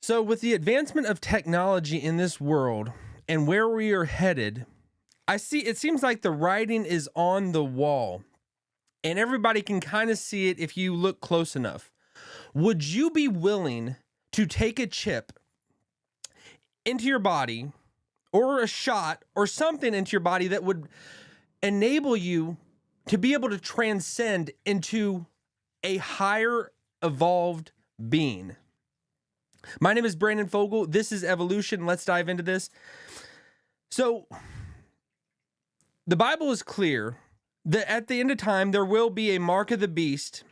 So, with the advancement of technology in this world and where we are headed, it seems like the writing is on the wall and everybody can kind of see it if you look close enough. Would you be willing to take a chip into your body or a shot or something into your body that would enable you to be able to transcend into a higher evolved being? My name is Brandon Fogel. This is Evolution. Let's dive into this. So, the Bible is clear that at the end of time, there will be a mark of the beast.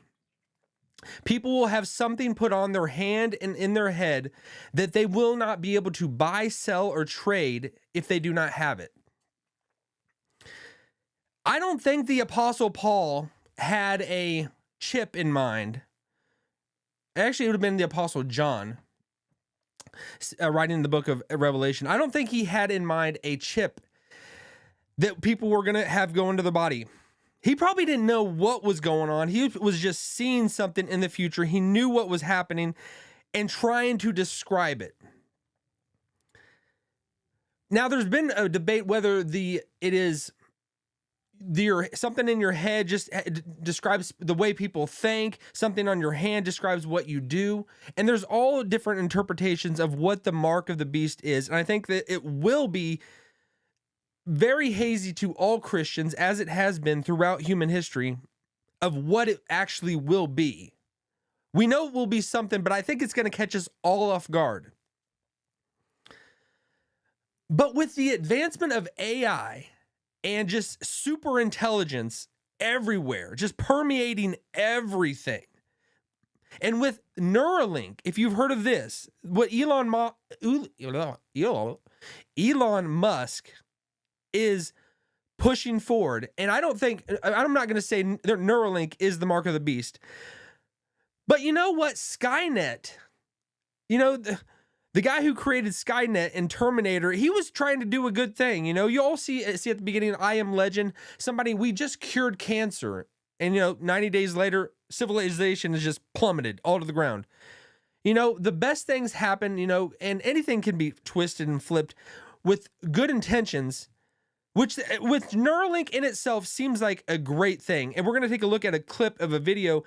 People will have something put on their hand and in their head that they will not be able to buy, sell, or trade if they do not have it. I don't think the Apostle Paul had a chip in mind. Actually, it would have been the Apostle John writing the book of Revelation. I don't think he had in mind a chip that people were going to have go into the body. He probably didn't know what was going on. He was just seeing something in the future. He knew what was happening and trying to describe it. Now, there's been a debate whether it is something in your head just describes the way people think, something on your hand describes what you do, and there's all different interpretations of what the mark of the beast is. And I think that it will be very hazy to all Christians, as it has been throughout human history, of what it actually will be. We know it will be something, but I think it's going to catch us all off guard. But with the advancement of AI and just super intelligence everywhere, just permeating everything. And with Neuralink, if you've heard of this, what Elon Musk is pushing forward, and I'm not going to say that Neuralink is the mark of the beast, but you know what? Skynet, the guy who created Skynet and Terminator, he was trying to do a good thing. You all see at the beginning, I Am Legend, we just cured cancer. And, 90 days later, civilization is just plummeted all to the ground. The best things happen, and anything can be twisted and flipped with good intentions, which with Neuralink in itself seems like a great thing. And we're going to take a look at a clip of a video.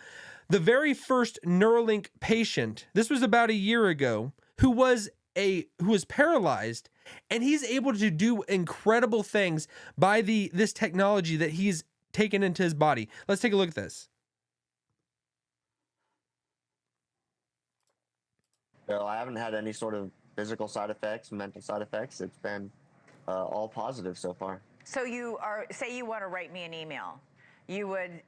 The very first Neuralink patient, this was about a year ago, who was paralyzed, and he's able to do incredible things by this technology that he's taken into his body. Let's take a look at this. So I haven't had any sort of physical side effects, mental side effects. It's been all positive so far. So say you want to write me an email. You would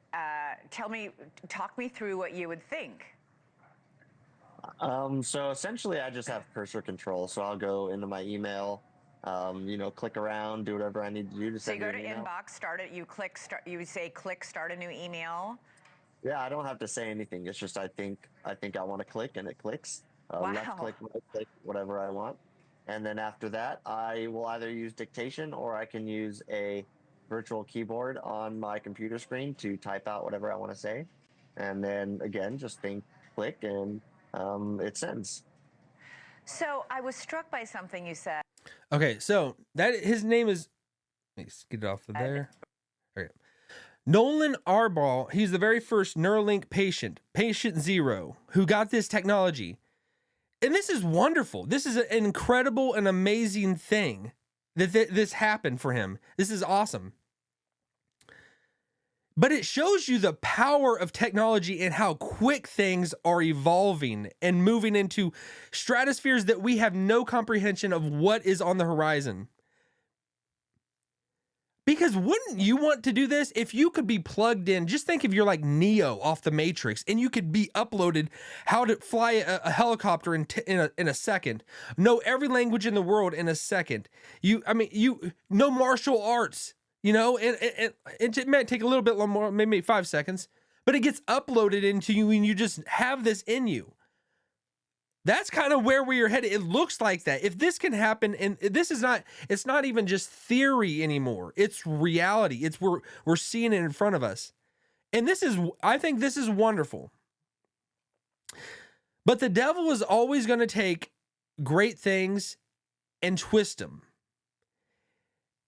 talk me through what you would think. So essentially I just have cursor control. So I'll go into my email, click around, do whatever I need to do to send you an email. So you go to inbox, start it, you say click start a new email. Yeah, I don't have to say anything. It's just I think I want to click, and it clicks. Wow. Left click, right click, whatever I want. And then after that, I will either use dictation or I can use a virtual keyboard on my computer screen to type out whatever I want to say. And then again, just click, and it sends. So I was struck by something you said. Okay, so his name is, let's get it off of there. Okay. Nolan Arbol, he's the very first Neuralink patient 0, who got this technology. And this is wonderful. This is an incredible and amazing thing that this happened for him. This is awesome. But it shows you the power of technology and how quick things are evolving and moving into stratospheres that we have no comprehension of what is on the horizon. Because wouldn't you want to do this if you could be plugged in? Just think if you're like Neo off the Matrix and you could be uploaded how to fly a helicopter in a second, know every language in the world in a second. You know martial arts, and it might take a little bit more, maybe 5 seconds, but it gets uploaded into you and you just have this in you. That's kind of where we are headed. It looks like that. If this can happen, and it's not even just theory anymore. It's reality. We're seeing it in front of us. And I think this is wonderful. But the devil is always going to take great things and twist them.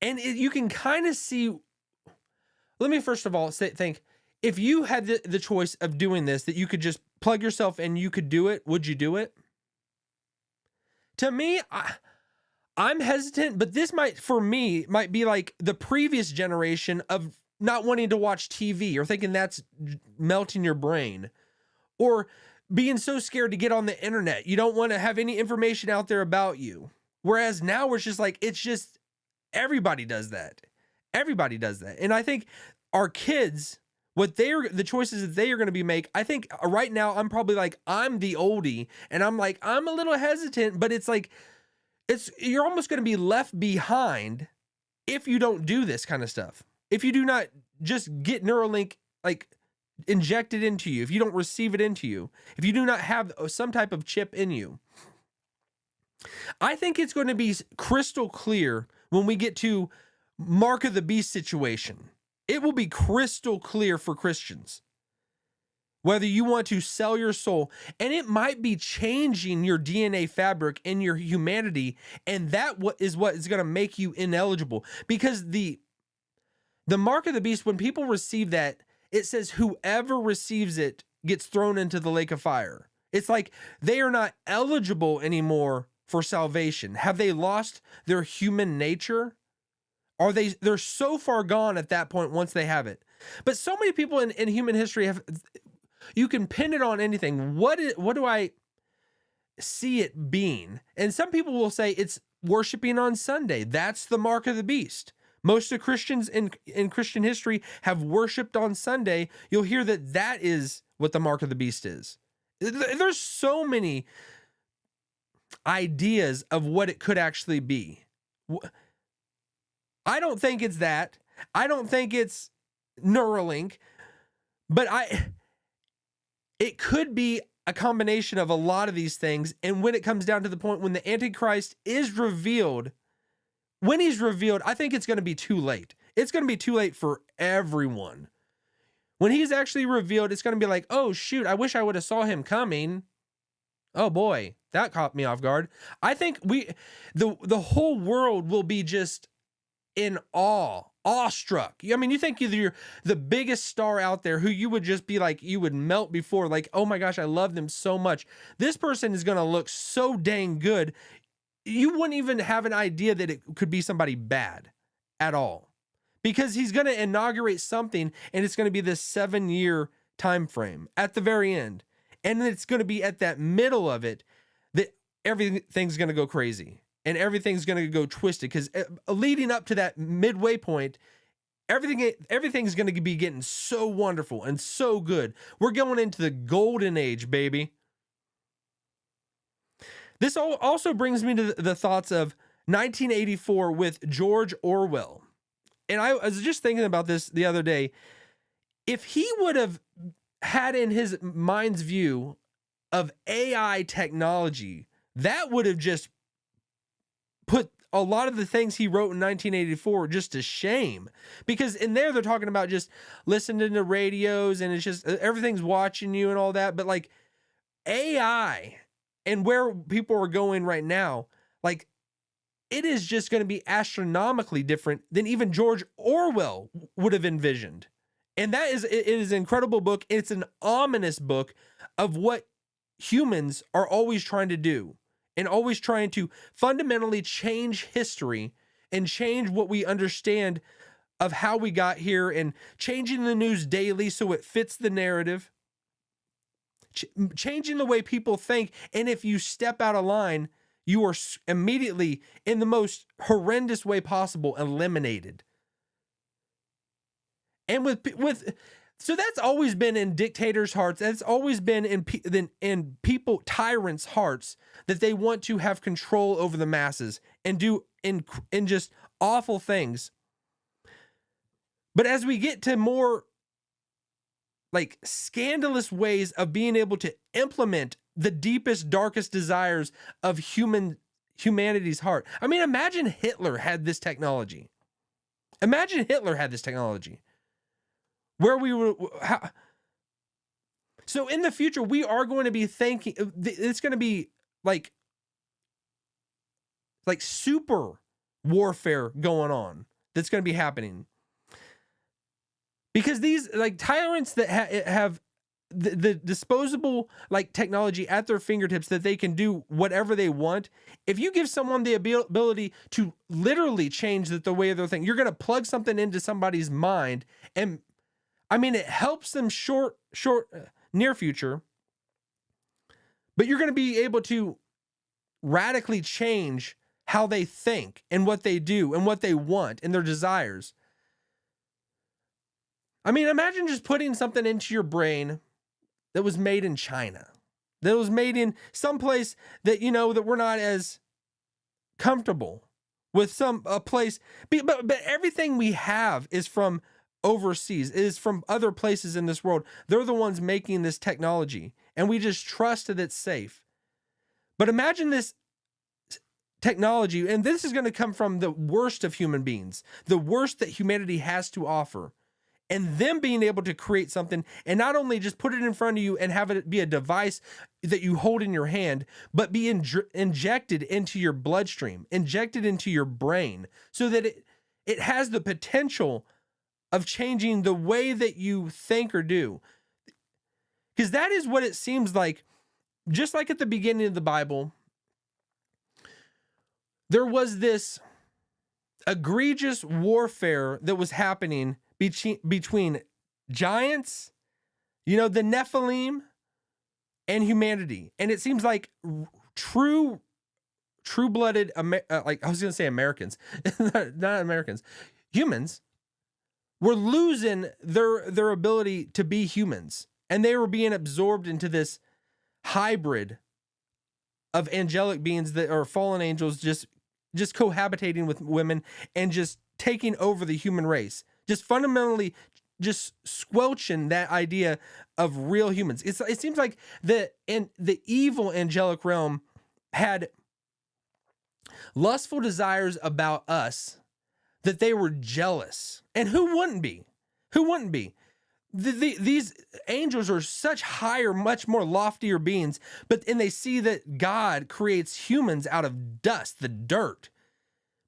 And you can kind of see. Let me first of all think, if you had the choice of doing this, that you could just plug yourself and you could do it, would you do it? To me, I'm hesitant, but this might be like the previous generation of not wanting to watch TV or thinking that's melting your brain, or being so scared to get on the internet. You don't want to have any information out there about you. Whereas now it's just everybody does that. Everybody does that. And I think our kids, the choices that they are going to be I think right now I'm the oldie, and I'm a little hesitant, but you're almost going to be left behind if you don't do this kind of stuff. If you do not just get Neuralink injected into you, if you don't receive it into you, if you do not have some type of chip in you, I think it's going to be crystal clear when we get to Mark of the Beast situation. It will be crystal clear for Christians whether you want to sell your soul, and it might be changing your DNA fabric and your humanity, and that is what is going to make you ineligible. Because the Mark of the Beast, when people receive that, it says whoever receives it gets thrown into the lake of fire. It's like they are not eligible anymore for salvation. Have they lost their human nature? They're so far gone at that point once they have it. But so many people in human history you can pin it on anything. What do I see it being? And some people will say it's worshiping on Sunday. That's the Mark of the Beast. Most of Christians in Christian history have worshiped on Sunday. You'll hear that is what the Mark of the Beast is. There's so many ideas of what it could actually be. I don't think it's that. I don't think it's Neuralink, but it could be a combination of a lot of these things. And when it comes down to the point when the Antichrist is revealed, when he's revealed, I think it's going to be too late. It's going to be too late for everyone. When he's actually revealed, it's going to be like, oh shoot, I wish I would have saw him coming. Oh boy, that caught me off guard. I think the whole world will be just in awestruck. I mean, you think you're the biggest star out there who you would just be like, you would melt before, like, oh my gosh, I love them so much. This person is going to look so dang good. You wouldn't even have an idea that it could be somebody bad at all, because he's going to inaugurate something, and it's going to be this 7-year time frame at the very end. And then it's going to be at that middle of it that everything's going to go crazy. And everything's going to go twisted, because leading up to that midway point, everything's going to be getting so wonderful and so good. We're going into the golden age, baby. This also brings me to the thoughts of 1984 with George Orwell. And I was just thinking about this the other day. If he would have had in his mind's view of AI technology, that would have just put a lot of the things he wrote in 1984 just to shame. Because in there, they're talking about just listening to radios, and it's just everything's watching you and all that. But like AI and where people are going right now, like it is just going to be astronomically different than even George Orwell would have envisioned. And it is an incredible book. It's an ominous book of what humans are always trying to do, and always trying to fundamentally change history and change what we understand of how we got here, and changing the news daily so it fits the narrative, changing the way people think. And if you step out of line, you are immediately, in the most horrendous way possible, eliminated. And so that's always been in dictators' hearts. That's always been in people, tyrants' hearts, that they want to have control over the masses and do in just awful things. But as we get to more like scandalous ways of being able to implement the deepest, darkest desires of humanity's heart. I mean, imagine Hitler had this technology. Imagine Hitler had this technology. Where we were, so in the future, we are going to be thinking, it's going to be like like super warfare going on that's going to be happening. Because these like tyrants that have the disposable like technology at their fingertips that they can do whatever they want. If you give someone the ability to literally change the way they're thinking, you're going to plug something into somebody's mind, and I mean it helps them near future, but you're going to be able to radically change how they think and what they do and what they want and their desires. I mean, imagine just putting something into your brain that was made in China, that was made in some place that, you know, that we're not as comfortable with a place. But everything we have is from overseas, is from other places in this world. They're the ones making this technology, and we just trust that it's safe. But imagine this technology, and this is going to come from the worst of human beings, the worst that humanity has to offer. And them being able to create something and not only just put it in front of you and have it be a device that you hold in your hand, but be injected into your bloodstream, injected into your brain, so that it has the potential of changing the way that you think or do. Because that is what it seems like. Just like at the beginning of the Bible, there was this egregious warfare that was happening between giants, you know, the Nephilim, and humanity. And it seems like true-blooded, like I was going to say Americans, not Americans, humans were losing their ability to be humans. And they were being absorbed into this hybrid of angelic beings that are fallen angels, just cohabitating with women and just taking over the human race. Just fundamentally just squelching that idea of real humans. It seems like the evil angelic realm had lustful desires about us, that they were jealous. And who wouldn't be? Who wouldn't be? These angels are such higher, much more loftier beings, and they see that God creates humans out of dust, the dirt.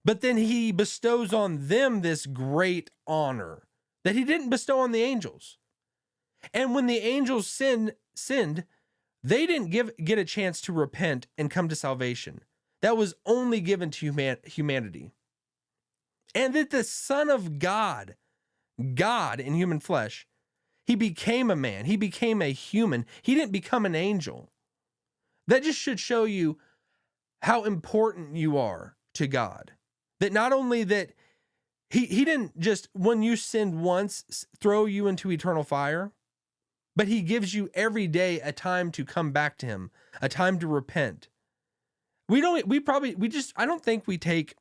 But then he bestows on them this great honor that he didn't bestow on the angels. And when the angels sinned, they didn't get a chance to repent and come to salvation. That was only given to humanity. And that the Son of God, God in human flesh, he became a man. He became a human. He didn't become an angel. That just should show you how important you are to God. That not only that he didn't just, when you sinned once, throw you into eternal fire, but he gives you every day a time to come back to him, a time to repent. I don't think we take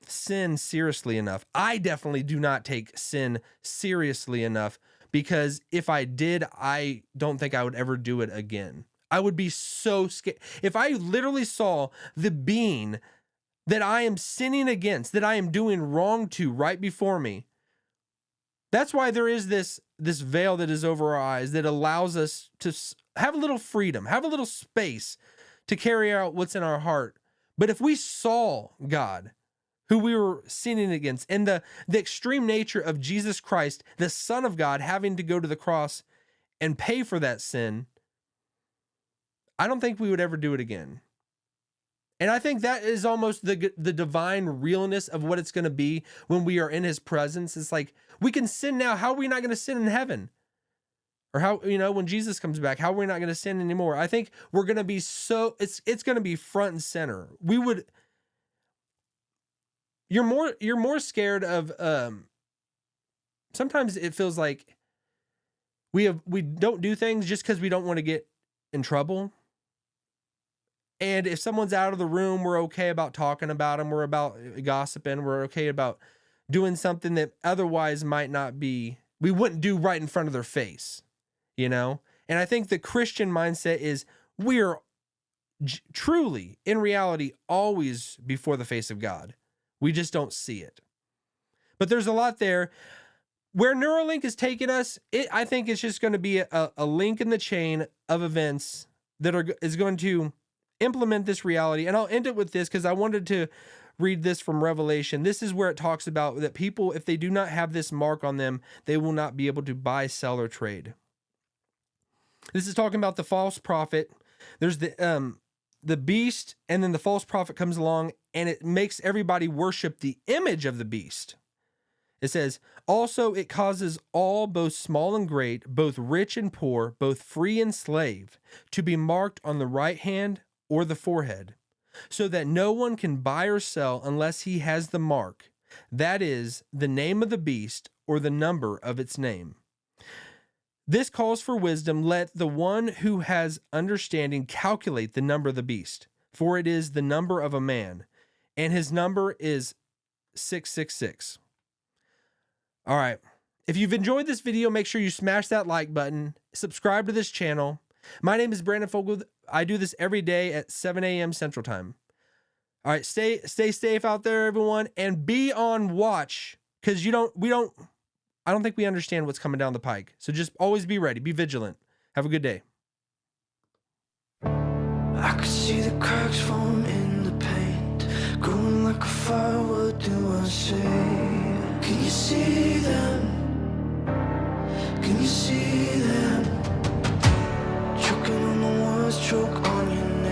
sin seriously enough. I definitely do not take sin seriously enough, because if I did, I don't think I would ever do it again. I would be so scared. If I literally saw the being that I am sinning against, that I am doing wrong to right before me. That's why there is this veil that is over our eyes that allows us to have a little freedom, have a little space to carry out what's in our heart. But if we saw God, who we were sinning against, and the extreme nature of Jesus Christ, the Son of God, having to go to the cross and pay for that sin, I don't think we would ever do it again. And I think that is almost the divine realness of what it's going to be when we are in his presence. It's like, we can sin now. How are we not going to sin in heaven? Or how, when Jesus comes back, how are we not going to sin anymore? I think we're going to be it's going to be front and center. You're more scared of, sometimes it feels like we don't do things just because we don't want to get in trouble. And if someone's out of the room, we're okay about talking about them. We're about gossiping. We're okay about doing something that otherwise might not be, we wouldn't do right in front of their face, And I think the Christian mindset is we're truly, in reality, always before the face of God. We just don't see it. But there's a lot there. Where Neuralink is taking us, I think it's just going to be a link in the chain of events that is going to implement this reality. And I'll end it with this because I wanted to read this from Revelation. This is where it talks about that people, if they do not have this mark on them, they will not be able to buy, sell, or trade. This is talking about the false prophet. There's the beast, and then the false prophet comes along, and it makes everybody worship the image of the beast. It says, also it causes all, both small and great, both rich and poor, both free and slave, to be marked on the right hand or the forehead, so that no one can buy or sell unless he has the mark, that is, the name of the beast or the number of its name. This calls for wisdom. Let the one who has understanding calculate the number of the beast, for it is the number of a man, and his number is 666. All right. If you've enjoyed this video, make sure you smash that like button, subscribe to this channel. My name is Brandon Fogel. I do this every day at 7 a.m. Central Time. All right. Stay safe out there, everyone, and be on watch, because I don't think we understand what's coming down the pike. So just always be ready. Be vigilant. Have a good day. I could see the cracks form in the paint, growing like a fire. What do I say?